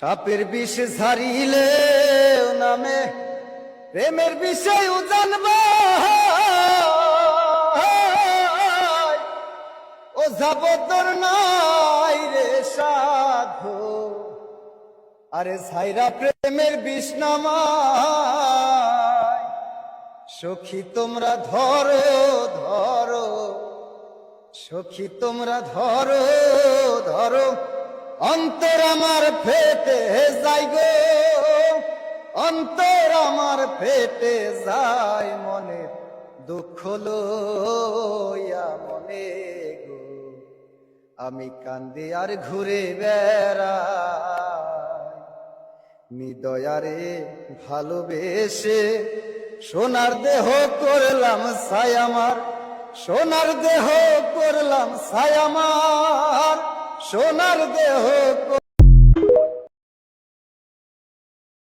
সাপের বিষ ঝাড়িলে নামে প্রেমের বিষয় জানবা ও যাবতর নাই রে সাধু আরে ছাইরা প্রেমের বিষ নামায় সখী তোমরা ধরো ধরো সখী তোমরা ধরো ধরো অন্তর আমার ফেটে যায় গো অন্তর আমার ফেটে যায় মনে দুঃখ লইয়া মনে গো আমি কান্দি আর ঘুরে বেড়াই নিদয়ারে ভালোবেসে সোনার দেহ করলাম ছাই আমার সোনার দেহ করলাম ছাই আমার সোনার দেহ